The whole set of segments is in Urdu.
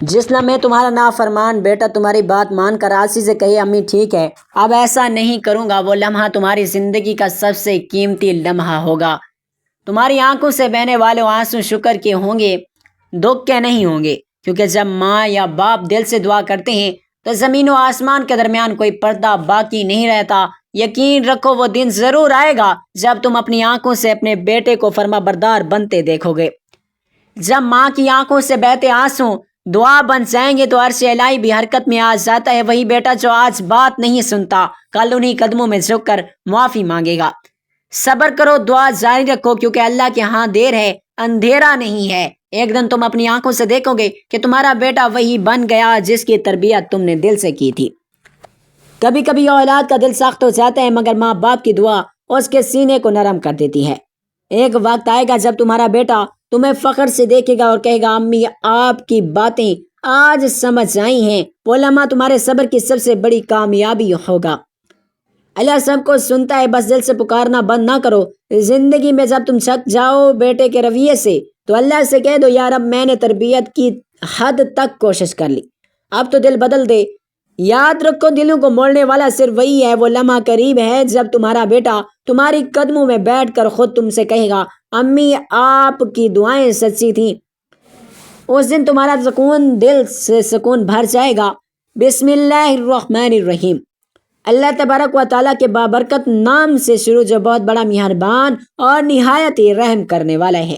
جس لمحے تمہارا نافرمان بیٹا تمہاری بات مان کر آسی سے کہے امی ٹھیک ہے اب ایسا نہیں کروں گا، وہ لمحہ تمہاری زندگی کا سب سے قیمتی لمحہ ہوگا۔ تمہاری آنکھوں سے بہنے والے آنسو شکر کے ہوں گے، دکھ کے نہیں ہوں گے، کیونکہ جب ماں یا باپ دل سے دعا کرتے ہیں تو زمین و آسمان کے درمیان کوئی پردہ باقی نہیں رہتا۔ یقین رکھو وہ دن ضرور آئے گا جب تم اپنی آنکھوں سے اپنے بیٹے کو فرما بردار بنتے دیکھو گے۔ جب ماں کی آنکھوں سے بہتے آنسو دعا بن جائیں گے تو عرش الہی بھی حرکت میں آ جاتا ہے۔ وہی بیٹا جو آج بات نہیں سنتا کل انہی قدموں میں جھک کر معافی مانگے گا۔ صبر کرو، دعا جاری رکھو، کیونکہ اللہ کے ہاں دیر ہے اندھیرا نہیں ہے۔ ایک دن تم اپنی آنکھوں سے دیکھو گے کہ تمہارا بیٹا وہی بن گیا جس کی تربیت تم نے دل سے کی تھی۔ کبھی کبھی اولاد کا دل سخت ہو جاتا ہے، مگر ماں باپ کی دعا اس کے سینے کو نرم کر دیتی ہے۔ ایک وقت آئے گا جب تمہارا بیٹا تمہیں فخر سے دیکھے گا اور کہے گا امی آپ کی باتیں آج سمجھ آئی ہیں۔ وہ لمحہ تمہارے صبر کی سب سے بڑی کامیابی ہوگا۔ اللہ سب کو سنتا ہے، بس دل سے پکارنا بند نہ کرو۔ زندگی میں جب تم تھک جاؤ بیٹے کے رویے سے تو اللہ سے کہہ دو یا رب میں نے تربیت کی حد تک کوشش کر لی، اب تو دل بدل دے۔ یاد رکھو دلوں کو موڑنے والا صرف وہی ہے۔ وہ لمحہ قریب ہے جب تمہارا بیٹا تمہاری قدموں میں بیٹھ کر خود تم سے کہے گا امی آپ کی دعائیں سچی تھیں۔ اس دن تمہارا دل سے سکون بھر جائے گا۔ بسم اللہ الرحمن الرحیم۔ اللہ تبارک و تعالیٰ کے بابرکت نام سے شروع جو بہت بڑا مہربان اور نہایت ہی رحم کرنے والا ہے۔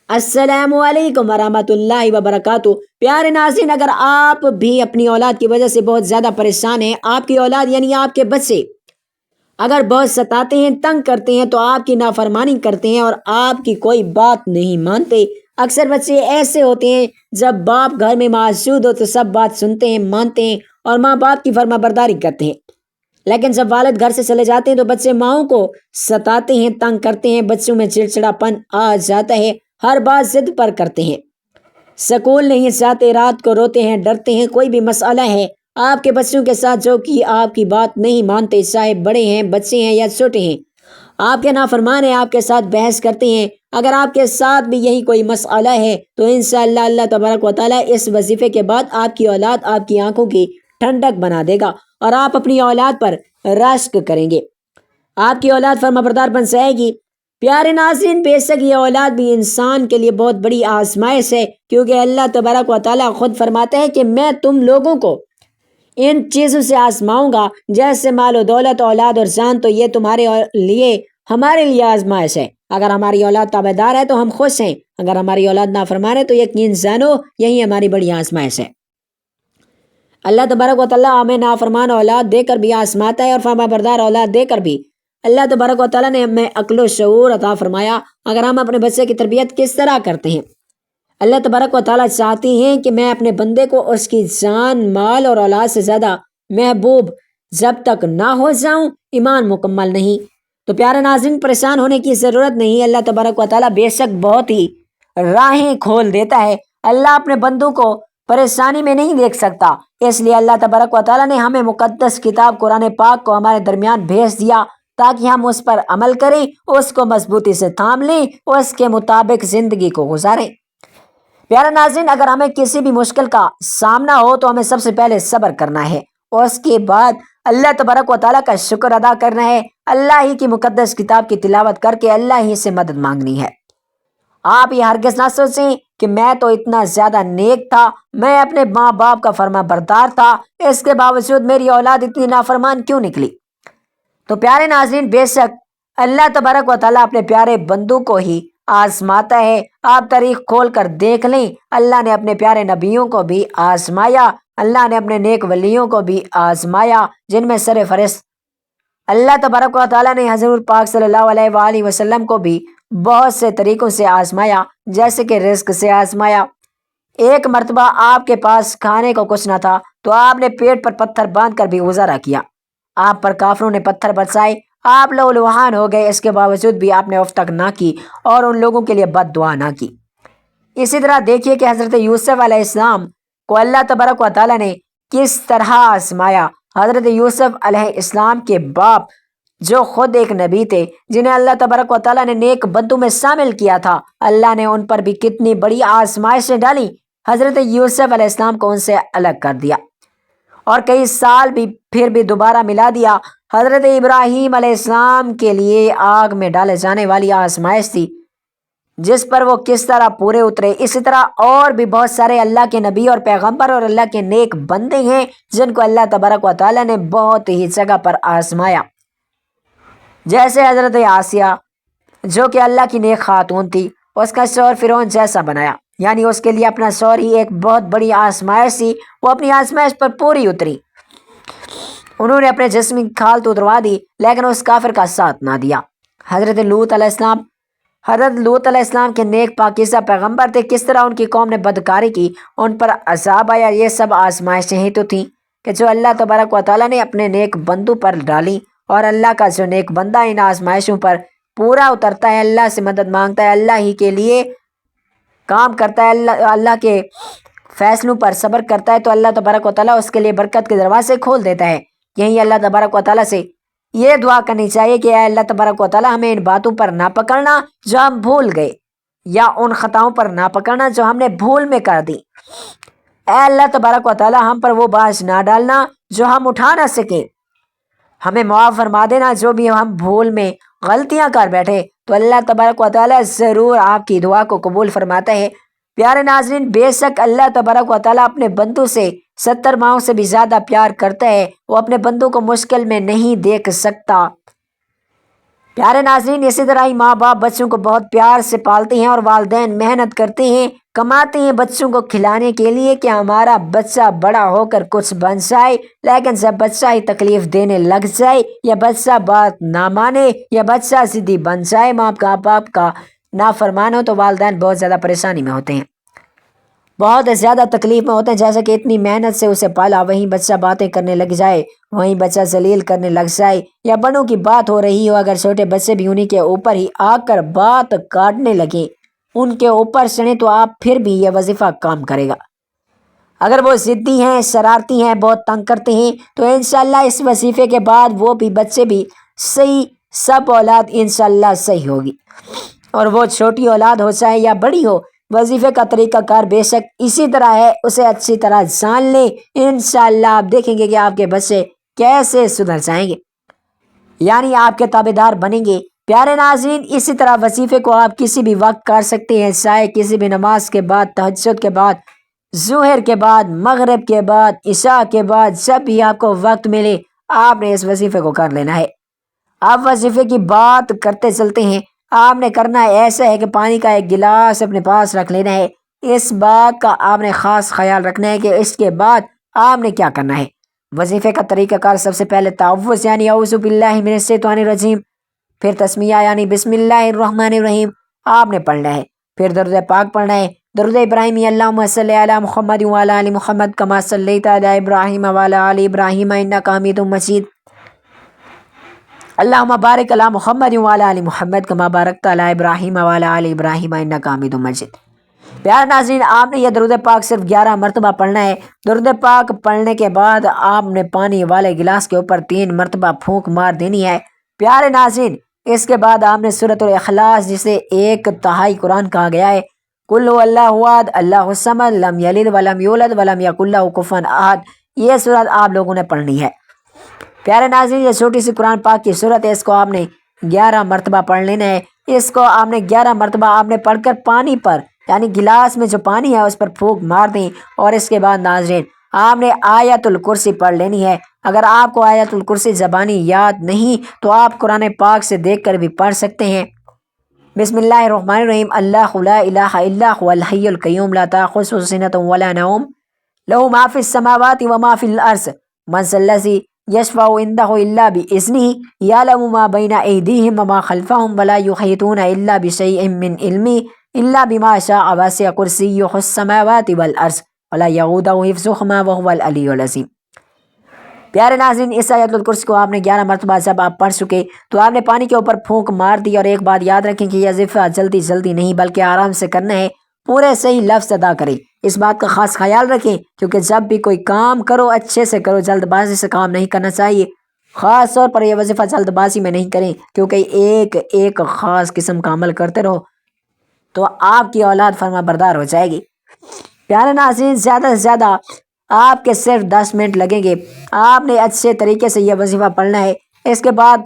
السلام علیکم ورحمۃ اللہ وبرکاتہ۔ پیارے ناظرین، اگر آپ بھی اپنی اولاد کی وجہ سے بہت زیادہ پریشان ہیں، آپ کی اولاد یعنی آپ کے بچے اگر بہت ستاتے ہیں، تنگ کرتے ہیں تو آپ کی نافرمانی کرتے ہیں اور آپ کی کوئی بات نہیں مانتے۔ اکثر بچے ایسے ہوتے ہیں جب باپ گھر میں موجود ہو تو سب بات سنتے ہیں، مانتے ہیں اور ماں باپ کی فرما برداری کرتے ہیں، لیکن جب والد گھر سے چلے جاتے ہیں تو بچے ماؤں کو ستاتے ہیں، تنگ کرتے ہیں، بچوں میں چڑچڑا پن آ جاتا ہے، ہر بات ضد پر کرتے ہیں، سکول نہیں جاتے، رات کو روتے ہیں، ڈرتے ہیں۔ کوئی بھی مسئلہ ہے آپ کے بچوں کے ساتھ جو کہ آپ کی بات نہیں مانتے، چاہے بڑے ہیں، بچے ہیں یا چھوٹے ہیں، آپ کے نافرمان ہیں، آپ کے ساتھ بحث کرتے ہیں، اگر آپ کے ساتھ بھی یہی کوئی مسئلہ ہے تو انشاءاللہ اللہ تبارک و تعالیٰ اس وظیفے کے بعد آپ کی اولاد آپ کی آنکھوں کی ٹھنڈک بنا دے گا اور آپ اپنی اولاد پر رشک کریں گے، آپ کی اولاد فرمانبردار بن جائے گی۔ پیارے ناظرین، بے شک یہ اولاد بھی انسان کے لیے بہت بڑی آزمائش ہے، کیونکہ اللہ تبارک و تعالیٰ خود فرماتے ہیں کہ میں تم لوگوں کو ان چیزوں سے آزماؤں گا جیسے مال و دولت، اولاد اور جان، تو یہ تمہارے لیے ہمارے لیے آزمائش ہے۔ اگر ہماری اولاد تابعدار ہے تو ہم خوش ہیں، اگر ہماری اولاد نافرمان ہے تو یقین جانو یہی ہماری بڑی آزمائش ہے۔ اللہ تبارک و تعالیٰ ہمیں نافرمان اولاد دے کر بھی آزماتا ہے اور فرما بردار اولاد دے کر بھی۔ اللہ تبارک و تعالیٰ نے ہمیں عقل و شعور عطا فرمایا۔ اگر ہم اپنے بچے کی تربیت کس طرح کرتے ہیں، اللہ تبارک و تعالیٰ چاہتے ہیں کہ میں اپنے بندے کو اس کی جان، مال اور اولاد سے زیادہ محبوب جب تک نہ ہو جاؤں ایمان مکمل نہیں۔ تو پیارے ناظرین، پریشان ہونے کی ضرورت نہیں، اللہ تبارک و تعالیٰ بے شک بہت ہی راہیں کھول دیتا ہے۔ اللہ اپنے بندوں کو پریشانی میں نہیں دیکھ سکتا، اس لیے اللہ تبارک و تعالیٰ نے ہمیں مقدس کتاب قرآن پاک کو ہمارے درمیان بھیج دیا تاکہ ہم اس پر عمل کریں، اس کو مضبوطی سے تھام لیں، اس کے مطابق زندگی کو گزاریں۔ پیارے ناظرین، اگر ہمیں کسی بھی مشکل کا سامنا ہو تو ہمیں سب سے پہلے صبر کرنا ہے، اور اس کے بعد اللہ تبارک و تعالیٰ کا شکر ادا کرنا ہے، اللہ ہی کی مقدس کتاب کی تلاوت کر کے اللہ ہی سے مدد مانگنی ہے۔ آپ یہ ہرگز نہ سوچیں کہ میں تو اتنا زیادہ نیک تھا، میں اپنے ماں باپ کا فرما بردار تھا، اس کے باوجود میری اولاد اتنی نافرمان کیوں نکلی۔ تو پیارے ناظرین، بے شک اللہ تبارک و تعالیٰ اپنے پیارے بندوں کو ہی آزماتا ہے۔ آپ تاریخ کھول کر دیکھ لیں، اللہ نے اپنے پیارے نبیوں کو بھی آزمایا، اللہ نے اپنے نیک ولیوں کو بھی آزمایا، جن میں سر فہرست اللہ تبارک و تعالیٰ نے حضور پاک صلی اللہ علیہ وآلہ وسلم کو بھی بہت سے طریقوں سے آزمایا، جیسے کہ رزق سے آزمایا۔ ایک مرتبہ آپ کے پاس کھانے کو کچھ نہ تھا تو آپ نے پیٹ پر پتھر باندھ کر بھی گزارا کیا، آپ پر کافروں نے پتھر برسائے، آپ لہولہان ہو گئے، اس کے باوجود بھی آپ نے اف تک نہ کی اور ان لوگوں کے لیے بد دعا نہ کی۔ اسی طرح دیکھیے کہ حضرت یوسف علیہ السلام کو اللہ تبارک و تعالیٰ نے کس طرح آزمایا۔ حضرت یوسف علیہ السلام کے باپ جو خود ایک نبی تھے، جنہیں اللہ تبارک و تعالیٰ نے نیک بندوں میں شامل کیا تھا، اللہ نے ان پر بھی کتنی بڑی آزمائشیں ڈالی۔ حضرت یوسف علیہ السلام کو ان سے الگ کر دیا اور کئی سال بھی پھر بھی دوبارہ ملا دیا۔ حضرت ابراہیم علیہ السلام کے لیے آگ میں ڈالے جانے والی آزمائش تھی جس پر وہ کس طرح پورے اترے۔ اسی طرح اور بھی بہت سارے اللہ کے نبی اور پیغمبر اور اللہ کے نیک بندے ہیں جن کو اللہ تبارک و تعالیٰ نے بہت ہی جگہ پر آزمایا، جیسے حضرت آسیہ جو کہ اللہ کی نیک خاتون تھی، اس کا شوہر فرعون جیسا بنایا، یعنی اس کے لیے اپنا شوہر ہی ایک بہت بڑی آزمائش تھی۔ وہ اپنی آزمائش پر پوری اتری، انہوں نے اپنے جسم کی کھال تو اتروا دی لیکن اس کافر کا ساتھ نہ دیا۔ حضرت لوط علیہ السلام کے نیک پاکیزہ پیغمبر تھے، کس طرح ان کی قوم نے بدکاری کی، ان پر عذاب آیا۔ یہ سب آزمائشیں ہی تو تھیں کہ جو اللہ تبارک و تعالیٰ نے اپنے نیک بندوں پر ڈالی، اور اللہ کا جو نیک بندہ ان آزمائشوں پر پورا اترتا ہے، اللہ سے مدد مانگتا ہے، اللہ ہی کے لیے کام کرتا ہے، اللہ کے فیصلوں پر صبر کرتا ہے، تو اللہ تبارک و تعالیٰ اس کے لیے برکت کے دروازے کھول دیتا ہے۔ یہی اللہ تبارک و تعالیٰ سے یہ دعا کرنی چاہیے کہ اے اللہ تبارک و تعالیٰ ہمیں ان باتوں پر نہ پکڑنا جو ہم بھول گئے، یا ان خطاؤں پر نہ پکڑنا جو ہم نے بھول میں کر دی۔ اے اللہ تبارک و تعالیٰ ہم پر وہ باز نہ ڈالنا جو ہم اٹھا نہ سکے، ہمیں معاف فرما دینا جو بھی ہم بھول میں غلطیاں کر بیٹھے، تو اللہ تبارک و تعالیٰ ضرور آپ کی دعا کو قبول فرماتا ہے۔ پیارے ناظرین، بے شک اللہ تبارک و تعالیٰ اپنے بندوں سے 70 ماؤں سے بھی زیادہ پیار کرتا ہے، وہ اپنے بندوں کو مشکل میں نہیں دیکھ سکتا۔ پیارے ناظرین، اسی طرح ہی ماں باپ بچوں کو بہت پیار سے پالتے ہیں اور والدین محنت کرتے ہیں، کماتے ہیں بچوں کو کھلانے کے لیے کہ ہمارا بچہ بڑا ہو کر کچھ بن جائے، لیکن جب بچہ ہی تکلیف دینے لگ جائے، یا بچہ بات نہ مانے، یا بچہ ضدی بن جائے، ماں باپ کا نافرمان ہو، تو والدین بہت زیادہ پریشانی میں ہوتے ہیں، بہت زیادہ تکلیف میں ہوتے ہیں۔ جیسا کہ اتنی محنت سے اسے پالا، وہیں بچہ باتیں کرنے لگ جائے، وہیں بچہ ذلیل کرنے لگ جائے، یا بڑوں کی بات ہو رہی ہو، اگر چھوٹے بچے بھی انہی کے اوپر ہی آ کر بات کاٹنے لگے، ان کے اوپر چڑھیں، تو آپ پھر بھی یہ وظیفہ کام کرے گا۔ اگر وہ ضدی ہیں، شرارتی ہیں، بہت تنگ کرتے ہیں، تو انشاءاللہ اس وظیفے کے بعد وہ بھی بچے بھی صحیح، سب اولاد انشاءاللہ صحیح ہوگی، اور وہ چھوٹی اولاد ہو چاہے یا بڑی ہو، وظیفے کا طریقہ کار بے شک اسی طرح ہے، اسے اچھی طرح جان لیں، انشاءاللہ آپ دیکھیں گے کہ آپ کے بچے کیسے سدھر جائیں گے، یعنی آپ کے تابعدار بنیں گے۔ پیارے ناظرین، اسی طرح وظیفے کو آپ کسی بھی وقت کر سکتے ہیں، چاہے کسی بھی نماز کے بعد، تہجد کے بعد، ظہر کے بعد، مغرب کے بعد، عشاء کے بعد، جب بھی آپ کو وقت ملے آپ نے اس وظیفے کو کر لینا ہے۔ آپ وظیفے کی بات کرتے چلتے ہیں، آپ نے کرنا ایسا ہے کہ پانی کا ایک گلاس اپنے پاس رکھ لینا ہے، اس بات کا آپ نے خاص خیال رکھنا ہے کہ اس کے بعد آپ نے کیا کرنا ہے۔ وظیفے کا طریقہ کار سب سے پہلے تعوذ یعنی اعوذ باللہ من الشیطان الرجیم، پھر تسمیہ یعنی بسم اللہ الرحمن الرحیم آپ نے پڑھنا ہے، پھر درود پاک پڑھنا ہے، درود ابراہیمی اللہم صلی علی محمد وعلی آل محمد کما صلیت علی ابراہیم وعلی آل ابراہیم انک حمید مجید، اللہم بارک علی محمد وعلی آل محمد کما بارکت علی ابراہیم وعلی آل ابراہیم انک حمید مجید۔ پیارے ناظرین، آپ نے یہ درود پاک صرف 11 مرتبہ پڑھنا ہے۔ درود پاک پڑھنے کے بعد آپ نے پانی والے گلاس کے اوپر 3 مرتبہ پھونک مار دینی ہے۔ پیارے ناظرین، اس کے بعد آپ نے سورۃ الاخلاص جسے 1/3 قرآن کہا گیا ہے، قل هو اللہ احد اللہ الصمد لم یلد ولم یولد ولم یکن لہ کفوا احد، یہ سورت آپ لوگوں نے پڑھنی ہے۔ پیارے ناظرین، یہ چھوٹی سی قرآن پاک کی سورت ہے، اس کو آپ نے 11 مرتبہ پڑھ لینا ہے۔ اس کو آپ نے 11 مرتبہ آپ نے پڑھ کر پانی پر یعنی گلاس میں جو پانی ہے اس پر پھونک مار دیں، اور اس کے بعد ناظرین آپ نے آیت الکرسی پڑھ لینی ہے۔ اگر آپ کو آیت الکرسی زبانی یاد نہیں تو آپ قرآن پاک سے دیکھ کر بھی پڑھ سکتے ہیں۔ بسم اللہ الرحمن الرحیم، اللہ لا الہ الا هو الحی القیوم لا تأخذہ سنۃ ولا نوم لہ ما فی السماوات وما فی الارض من ذا الذی یشفع عنده الا باذنہ یعلم ما بین ایدیہم وما خلفہم ولا یحیطون الا بشیء من علمہ الا بما شاء وسع کرسیہ السماوات والارض ولا یؤودہ حفظہما وہو العلی العظیم۔ پیارے ناظرین، اس آیت الکرسی کو آپ نے 11 مرتبہ جب آپ پڑھ چکے تو آپ نے پانی کے اوپر پھونک مار دی، اور ایک بات یاد رکھیں کہ یہ وظیفہ جلدی جلدی نہیں بلکہ آرام سے کرنا ہے، پورے صحیح لفظ ادا کریں، اس بات کا خاص خیال رکھیں، کیونکہ جب بھی کوئی کام کرو اچھے سے کرو، جلد بازی سے کام نہیں کرنا چاہیے۔ خاص طور پر یہ وظیفہ جلد بازی میں نہیں کریں، کیونکہ ایک خاص قسم کا عمل کرتے رہو تو آپ کی اولاد فرما بردار ہو جائے گی۔ پیارے ناظرین، زیادہ سے زیادہ آپ کے صرف 10 منٹ لگیں گے۔ آپ نے اچھے طریقے سے یہ وظیفہ پڑھنا ہے۔ اس کے بعد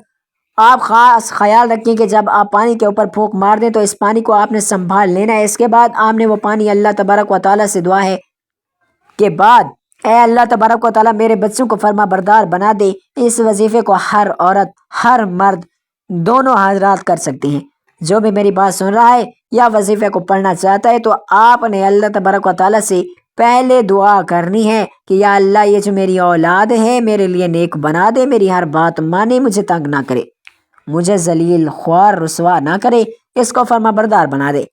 آپ خاص خیال رکھیں کہ جب آپ پانی کے اوپر پھونک مار دیں تو اس پانی کو آپ نے سنبھال لینا ہے۔ اس کے بعد آپ نے وہ پانی اللہ تبارک و تعالیٰ سے دعا ہے کہ بعد اے اللہ تبارک و تعالیٰ میرے بچوں کو فرما بردار بنا دے۔ اس وظیفے کو ہر عورت ہر مرد دونوں حضرات کر سکتے ہیں۔ جو بھی میری بات سن رہا ہے یا وظیفے کو پڑھنا چاہتا ہے تو آپ نے اللہ تبارک و تعالیٰ سے پہلے دعا کرنی ہے کہ یا اللہ یہ جو میری اولاد ہے میرے لیے نیک بنا دے، میری ہر بات مانے، مجھے تنگ نہ کرے، مجھے ذلیل خوار رسوا نہ کرے، اس کو فرما بردار بنا دے۔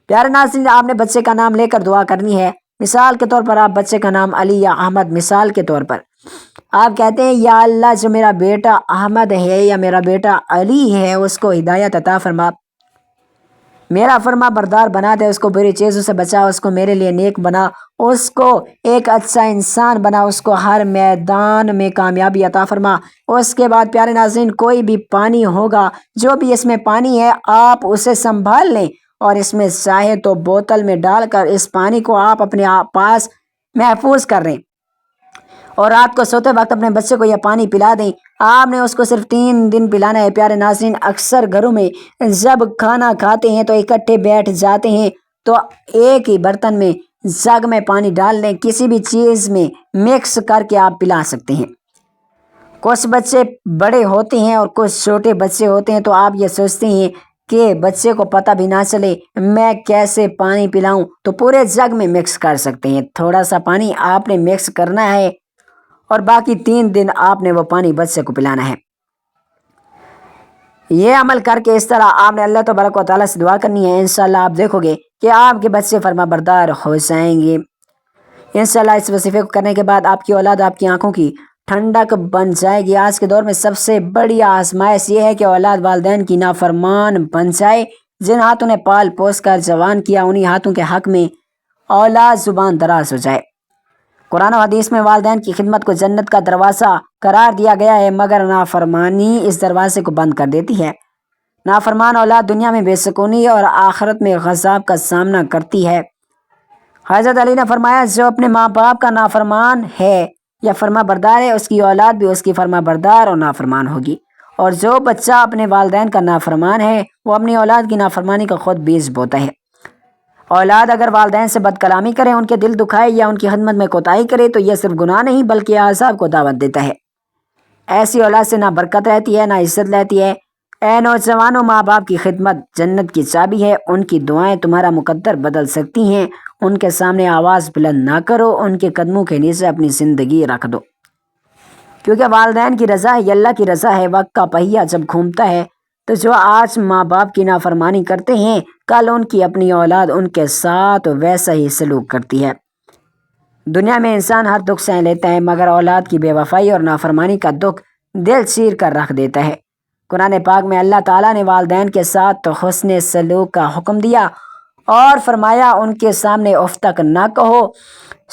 پیارے ناظرین، آپ نے بچے کا نام لے کر دعا کرنی ہے۔ مثال کے طور پر آپ بچے کا نام علی یا احمد، مثال کے طور پر آپ کہتے ہیں یا اللہ جو میرا بیٹا احمد ہے یا میرا بیٹا علی ہے اس کو ہدایت عطا فرما، میرا فرما بردار بنا دے، اس کو بری چیزوں سے بچا، اس کو میرے لیے نیک بنا، اس کو ایک اچھا انسان بنا، اس کو ہر میدان میں کامیابی عطا فرما۔ اس کے بعد پیارے ناظرین، کوئی بھی پانی ہوگا، جو بھی اس میں پانی ہے آپ اسے سنبھال لیں اور اس میں چاہے تو بوتل میں ڈال کر اس پانی کو آپ اپنے پاس محفوظ کر رہیں اور رات کو سوتے وقت اپنے بچے کو یہ پانی پلا دیں۔ آپ نے اس کو صرف 3 دن پلانا ہے۔ پیارے ناظرین، اکثر گھروں میں جب کھانا کھاتے ہیں تو اکٹھے بیٹھ جاتے ہیں تو ایک ہی برتن میں جگ میں پانی ڈال دیں، کسی بھی چیز میں مکس کر کے آپ پلا سکتے ہیں۔ کچھ بچے بڑے ہوتے ہیں اور کچھ چھوٹے بچے ہوتے ہیں تو آپ یہ سوچتے ہیں کہ بچے کو پتہ بھی نہ چلے میں کیسے پانی پلاؤں، تو پورے جگ میں مکس کر سکتے ہیں۔ تھوڑا سا پانی آپ نے مکس کرنا ہے اور باقی 3 دن آپ نے وہ پانی بچے کو پلانا ہے۔ یہ عمل کر کے اس طرح آپ نے اللہ تبارک و تعالیٰ سے دعا کرنی ہے۔ انشاءاللہ آپ دیکھو گے کہ آپ کے بچے فرما بردار ہو جائیں گے۔ انشاءاللہ اس وظیفے کو کرنے کے بعد آپ کی اولاد آپ کی آنکھوں کی ٹھنڈک بن جائے گی۔ آج کے دور میں سب سے بڑی آزمائش یہ ہے کہ اولاد والدین کی نافرمان بن جائے۔ جن ہاتھوں نے پال پوس کر جوان کیا انہی ہاتھوں کے حق میں اولاد زبان دراز ہو جائے۔ قرآن و حدیث میں والدین کی خدمت کو جنت کا دروازہ قرار دیا گیا ہے، مگر نافرمانی اس دروازے کو بند کر دیتی ہے۔ نافرمان اولاد دنیا میں بے سکونی اور آخرت میں عذاب کا سامنا کرتی ہے۔ حضرت علی نے فرمایا جو اپنے ماں باپ کا نافرمان ہے یا فرما بردار ہے اس کی اولاد بھی اس کی فرما بردار اور نافرمان ہوگی، اور جو بچہ اپنے والدین کا نافرمان ہے وہ اپنی اولاد کی نافرمانی کا خود بیج بوتا ہے۔ اولاد اگر والدین سے بد کلامی کرے، ان کے دل دکھائے یا ان کی خدمت میں کوتاہی کرے تو یہ صرف گناہ نہیں بلکہ عذاب کو دعوت دیتا ہے۔ ایسی اولاد سے نہ برکت رہتی ہے نہ عزت رہتی ہے۔ اے نوجوانوں، ماں باپ کی خدمت جنت کی چابی ہے، ان کی دعائیں تمہارا مقدر بدل سکتی ہیں۔ ان کے سامنے آواز بلند نہ کرو، ان کے قدموں کے نیچے اپنی زندگی رکھ دو، کیونکہ والدین کی رضا ہے، اللہ کی رضا ہے۔ وقت کا پہیہ جب گھومتا ہے تو جو آج ماں باپ کی نافرمانی کرتے ہیں کل ان کی اپنی اولاد ان کے ساتھ ویسا ہی سلوک کرتی ہے۔ دنیا میں انسان ہر دکھ سہ لیتا ہے مگر اولاد کی بے وفائی اور نافرمانی کا دکھ دل چیر کر رکھ دیتا ہے۔ قرآن پاک میں اللہ تعالیٰ نے والدین کے ساتھ حسن سلوک کا حکم دیا اور فرمایا ان کے سامنے اف تک نہ کہو۔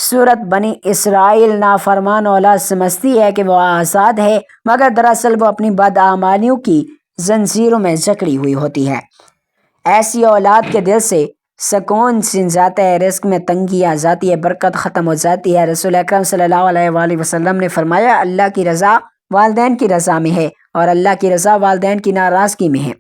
سورت بنی اسرائیل نافرمان اولاد سمجھتی ہے کہ وہ آزاد ہے مگر دراصل وہ اپنی بدعمالیوں کی زنجیروں میں جکڑی ہوئی ہوتی ہے۔ ایسی اولاد کے دل سے سکون چھن جاتا ہے، رزق میں تنگی آ جاتی ہے، برکت ختم ہو جاتی ہے۔ رسول اکرم صلی اللہ علیہ وآلہ وسلم نے فرمایا اللہ کی رضا والدین کی رضا میں ہے اور اللہ کی رضا والدین کی ناراضگی میں ہے،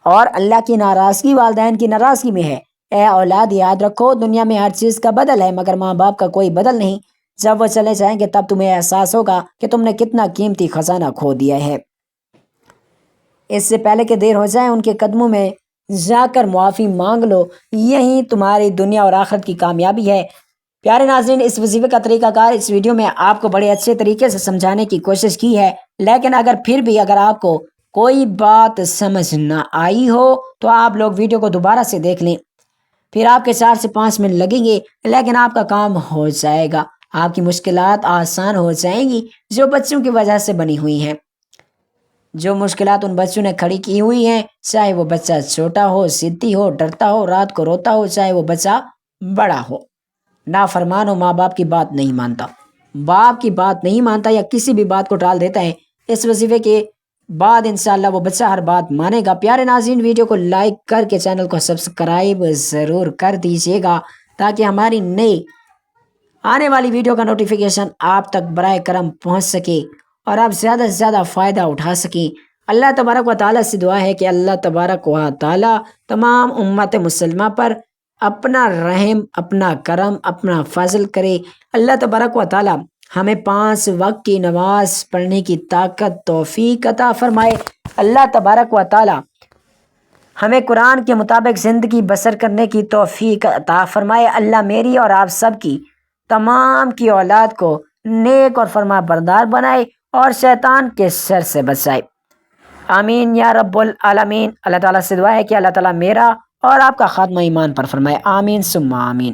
اور اللہ کی ناراضگی والدین کی ناراضگی میں ہے۔ اے اولاد یاد رکھو دنیا میں ہر چیز کا بدل ہے مگر ماں باپ کا کوئی بدل نہیں۔ جب وہ چلے جائیں گے تب تمہیں احساس ہوگا کہ تم نے کتنا قیمتی خزانہ کھو دیا ہے۔ اس سے پہلے کہ دیر ہو جائے ان کے قدموں میں جا کر معافی مانگ لو، یہی تمہاری دنیا اور آخرت کی کامیابی ہے۔ پیارے ناظرین، اس وظیفے کا طریقہ کار اس ویڈیو میں آپ کو بڑے اچھے طریقے سے سمجھانے کی کوشش کی ہے، لیکن اگر پھر بھی اگر آپ کو کوئی بات سمجھ نہ آئی ہو تو آپ لوگ ویڈیو کو دوبارہ سے دیکھ لیں، پھر آپ کے 4 سے 5 منٹ لگیں گے لیکن آپ کا کام ہو جائے گا، آپ کی مشکلات آسان ہو جائیں گی جو بچوں کی وجہ سے بنی ہوئی ہیں۔ جو مشکلات ان بچوں نے کھڑی کی ہوئی ہیں، چاہے وہ بچہ چھوٹا ہو، ضدی ہو، ڈرتا ہو، رات کو روتا ہو، چاہے وہ بچہ بڑا ہو، نافرمان ہو، ماں باپ کی بات نہیں مانتا، باپ کی بات نہیں مانتا یا کسی بھی بات کو ٹال دیتا ہے، اس وظیفے کے بعد انشاءاللہ وہ بچہ ہر بات مانے گا۔ پیارے ناظرین، ویڈیو کو لائک کر کے چینل کو سبسکرائب ضرور کر دیجیے گا تاکہ ہماری نئی آنے والی ویڈیو کا نوٹیفیکیشن آپ تک برائے کرم پہنچ سکے اور آپ زیادہ سے زیادہ فائدہ اٹھا سکیں۔ اللہ تبارک و تعالیٰ سے دعا ہے کہ اللہ تبارک و تعالیٰ تمام امت مسلمہ پر اپنا رحم، اپنا کرم، اپنا فضل کرے۔ اللہ تبارک و تعالیٰ ہمیں 5 وقت کی نماز پڑھنے کی طاقت توفیق عطا فرمائے۔ اللہ تبارک و تعالیٰ ہمیں قرآن کے مطابق زندگی بسر کرنے کی توفیق عطا فرمائے۔ اللہ میری اور آپ سب کی تمام کی اولاد کو نیک اور فرما بردار بنائے اور شیطان کے شر سے بچائے، آمین یا رب العالمین۔ اللہ تعالیٰ سے دعا ہے کہ اللہ تعالیٰ میرا اور آپ کا خاتمہ ایمان پر فرمائے، آمین ثم آمین۔